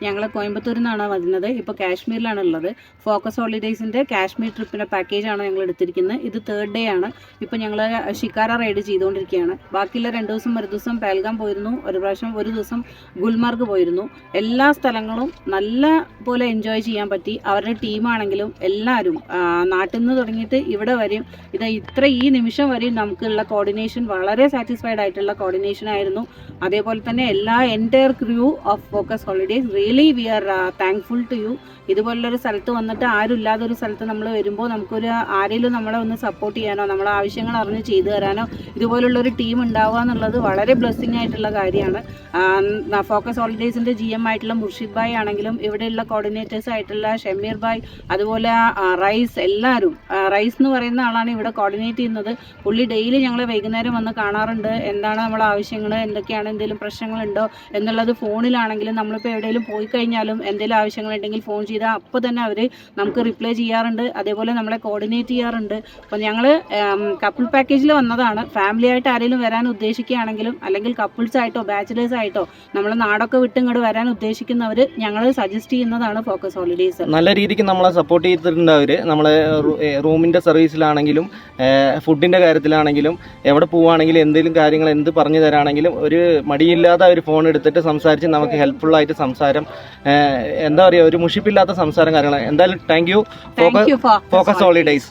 ഞങ്ങൾ കോയമ്പത്തൂരിൽ നിന്നാണ് വരുന്നത്. ഇപ്പോൾ കാശ്മീരിലാണ് ഉള്ളത്. ഫോക്കസ് ഹോളിഡേയ്സിൻ്റെ കാശ്മീർ ട്രിപ്പിൻ്റെ പാക്കേജാണ് ഞങ്ങൾ എടുത്തിരിക്കുന്നത്. ഇത് 3rd ഡേ ആണ്. ഇപ്പോൾ ഞങ്ങൾ ഷിക്കാര റൈഡ് ചെയ്തുകൊണ്ടിരിക്കുകയാണ്. ബാക്കിയുള്ള 2 ദിവസം ഒരു ദിവസം പെൽഗാം പോയിരുന്നു, ഒരു ദിവസം ഗുൽമർഗ് പോയിരുന്നു. എല്ലാ സ്ഥലങ്ങളും നല്ല പോലെ എൻജോയ് ചെയ്യാൻ പറ്റി. അവരുടെ ടീമാണെങ്കിലും എല്ലാവരും നാട്ടിൽ നിന്ന് തുടങ്ങിയിട്ട് ഇവിടെ വരെയും ഈ നിമിഷം വരെയും നമുക്കുള്ള കോർഡിനേഷൻ വളരെ സാറ്റിസ്ഫൈഡ് ആയിട്ടുള്ള കോർഡിനേഷൻ ആയിരുന്നു. അതേപോലെ തന്നെ entire crew of Focus Holidays really we are thankful to you. ഇതുപോലുള്ളൊരു സ്ഥലത്ത് വന്നിട്ട് ആരും ഇല്ലാത്തൊരു സ്ഥലത്ത് നമ്മൾ വരുമ്പോൾ നമുക്കൊരു ആരെങ്കിലും നമ്മളെ ഒന്ന് സപ്പോർട്ട് ചെയ്യാനോ നമ്മളെ ആവശ്യങ്ങൾ അറിഞ്ഞ് ചെയ്തു തരാനോ ഇതുപോലുള്ളൊരു ടീം ഉണ്ടാവുക എന്നുള്ളത് വളരെ ബ്ലെസ്സിങ് ആയിട്ടുള്ള കാര്യമാണ്. ഫോക്കസ് ഹോളിഡേയ്സിൻ്റെ GM ആയിട്ടുള്ള മുർഷിദ് ഭായ് ആണെങ്കിലും ഇവിടെയുള്ള കോർഡിനേറ്റേഴ്സ് ആയിട്ടുള്ള ഷമീർ ഭായ്, അതുപോലെ റൈസ്, എല്ലാവരും റൈസ് എന്ന് പറയുന്ന ആളാണ് ഇവിടെ കോർഡിനേറ്റ് ചെയ്യുന്നത്. പുള്ളി ഡെയിലി ഞങ്ങളെ വൈകുന്നേരം വന്ന് കാണാറുണ്ട്. എന്താണ് നമ്മളെ ആവശ്യങ്ങൾ, എന്തൊക്കെയാണ്, എന്തെങ്കിലും പ്രശ്നങ്ങളുണ്ടോ എന്നുള്ളത് ഫോണിലാണെങ്കിലും നമ്മളിപ്പോൾ എവിടെയെങ്കിലും പോയി കഴിഞ്ഞാലും എന്തെങ്കിലും ആവശ്യങ്ങളുണ്ടെങ്കിൽ ഫോൺ ചെയ്താൽ അപ്പോൾ തന്നെ അവർ നമുക്ക് റിപ്ലൈ ചെയ്യാറുണ്ട്. അതേപോലെ നമ്മളെ കോർഡിനേറ്റ് ചെയ്യാറുണ്ട്. അപ്പോൾ ഞങ്ങൾ കപ്പിൾ പാക്കേജിൽ വന്നതാണ്. ഫാമിലി ആയിട്ട് ആരെങ്കിലും വരാൻ ഉദ്ദേശിക്കുകയാണെങ്കിലും അല്ലെങ്കിൽ കപ്പിൾസ് ആയിട്ടോ ബാച്ചിലേഴ്സ് ആയിട്ടോ നമ്മൾ നാടൊക്കെ വിട്ട് ഇങ്ങോട്ട് വരാൻ ഉദ്ദേശിക്കുന്നവർ ഞങ്ങൾ സജസ്റ്റ് ചെയ്യുന്നതാണ് ഫോക്കസ് ഹോളിഡേയ്സ്. നല്ല രീതിക്ക് നമ്മളെ സപ്പോർട്ട് ചെയ്തിട്ടുണ്ട് അവർ. നമ്മളെ റൂമിൻ്റെ സർവീസിലാണെങ്കിലും ഫുഡിൻ്റെ കാര്യത്തിലാണെങ്കിലും എവിടെ പോവുകയാണെങ്കിലും എന്തെങ്കിലും കാര്യങ്ങൾ എന്ത് പറഞ്ഞു തരാണെങ്കിലും ഒരു മടിയില്ലാതെ അവർ ഫോൺ എടുത്തിട്ട് സംസാരിച്ച് നമുക്ക് ഹെൽപ്ഫുള്ളായിട്ട് സംസാരം, എന്താ പറയുക, ഒരു മുഷിപ്പില്ലാത്ത സംസാരം കാര്യങ്ങൾ. എന്തായാലും താങ്ക് യു ഫോക്കസ് ഹോളിഡേയ്സ്.